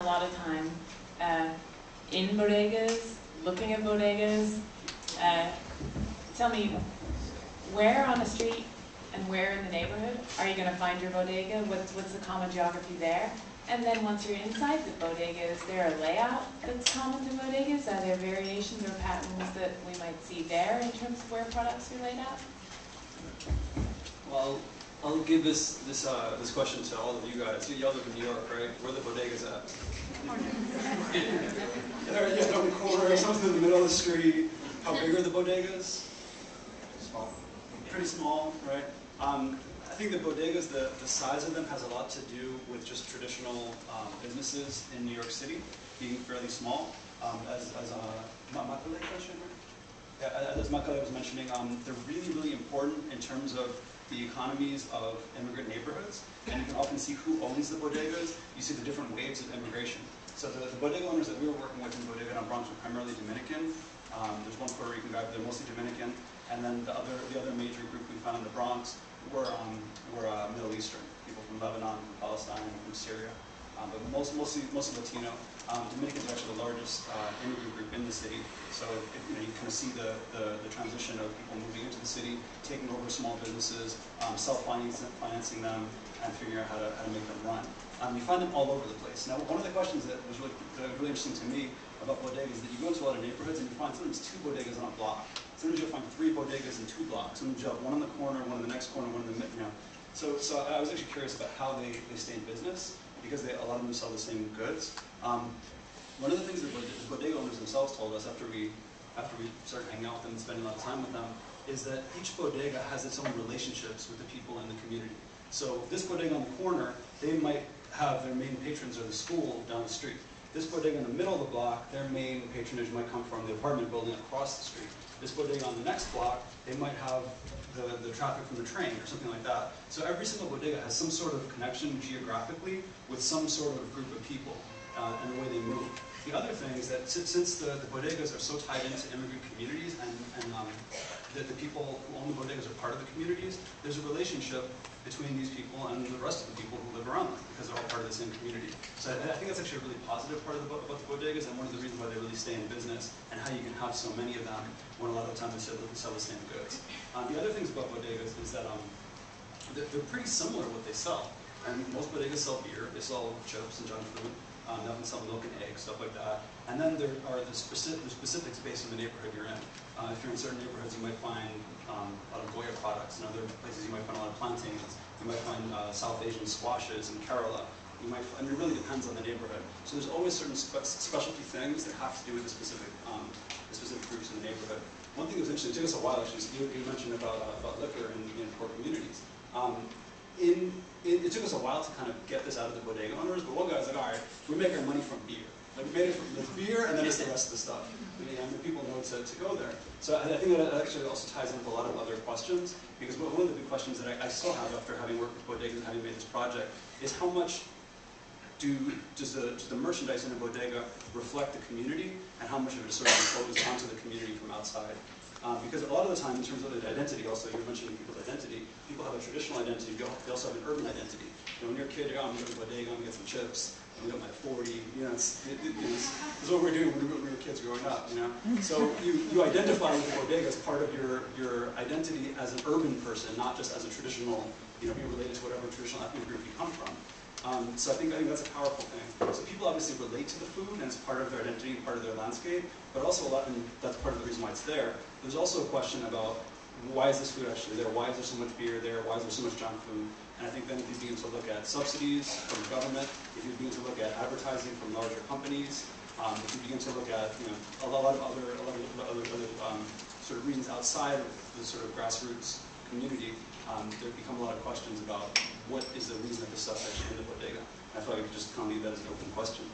a lot of time in bodegas, looking at bodegas. Tell me, where on the street and where in the neighborhood are you going to find your bodega? What's the common geography there? And then once you're inside the bodega, is there a layout that's common to bodegas? Are there variations or patterns that we might see there in terms of where products are laid out? Well, I'll give this question to all of you guys. You all live in New York, right? Where are the bodegas at? They're on the corner, something in the middle of the street. How big are the bodegas? Small. Pretty small, right? I think the bodegas, the size of them has a lot to do with just traditional businesses in New York City being fairly small. As Makalé was mentioning, they're really, really important in terms of the economies of immigrant neighborhoods, and you can often see who owns the bodegas. You see the different waves of immigration. So the bodega owners that we were working with in Bodega in Bronx were primarily Dominican. There's one Puerto Rican guy, but they're mostly Dominican. And then the other major group we found in the Bronx were Middle Eastern, people from Lebanon, from Palestine, from Syria, but mostly Latino. Dominicans are actually the largest immigrant group in the city. So you kind of see the transition of people moving into the city, taking over small businesses, self-financing them, and figuring out how to make them run. You find them all over the place. Now, one of the questions that was really interesting to me about bodegas is that you go into a lot of neighborhoods and you find sometimes 2 bodegas on a block. Sometimes you'll find 3 bodegas in 2 blocks. Sometimes you'll have one in the corner, one in the next corner, one in the middle. So I was actually curious about how they stay in business, because a lot of them sell the same goods. One of the things that the bodega owners themselves told us after we started hanging out with them and spending a lot of time with them is that each bodega has its own relationships with the people in the community. So this bodega on the corner, they might have their main patrons are the school down the street. This bodega in the middle of the block, their main patronage might come from the apartment building across the street. This bodega on the next block, they might have the traffic from the train or something like that. So every single bodega has some sort of connection geographically with some sort of group of people and the way they move. The other thing is that since the bodegas are so tied into immigrant communities and the people who own the bodegas are part of the communities, there's a relationship between these people and the rest of the people who live around them because they're all part of the same community. So I think that's actually a really positive part about the bodegas and one of the reasons why they really stay in business and how you can have so many of them when a lot of the time they sell the same goods. The other things about bodegas is that they're pretty similar what they sell. And most bodegas sell beer, they sell chips and junk food. They often sell milk and eggs, stuff like that. And then there are the specifics based on the neighborhood you're in. If you're in certain neighborhoods, you might find a lot of Goya products. In other places, you might find a lot of plantains. You might find South Asian squashes and Kerala. And it really depends on the neighborhood. So there's always certain specialty things that have to do with the specific groups in the neighborhood. One thing that was interesting, it took us a while actually, so you mentioned about liquor in poor communities. It took us a while to kind of get this out of the bodega owners, but one guy was like, all right, we make our money from beer. Like we made it from beer, and then it's the rest of the stuff. And the people know to go there. So I think that actually also ties into a lot of other questions, because one of the big questions that I still have after having worked with bodegas and having made this project is how much does the merchandise in a bodega reflect the community, and how much of it is sort of imposed onto the community from outside? Because a lot of the time, in terms of the identity, also you're mentioning people's identity, people have a traditional identity, they also have an urban identity. When you're a kid, I'm going to go to a bodega, I'm going to get some chips, I'm going to get my 40, this is what we're doing when we were kids growing up, So you identify with the bodega as part of your identity as an urban person, not just as a traditional, being related to whatever traditional ethnic group you come from. So I think that's a powerful thing. So people obviously relate to the food, and it's part of their identity, part of their landscape, but also and that's part of the reason why it's there. There's also a question about why is this food actually there? Why is there so much beer there? Why is there so much junk food? And I think then if you begin to look at subsidies from the government, if you begin to look at advertising from larger companies, if you begin to look at a lot of other sort of reasons outside of the sort of grassroots community, there become a lot of questions about what is the reason that this stuff's actually in the bodega. I thought I could just kind of leave that as an open question.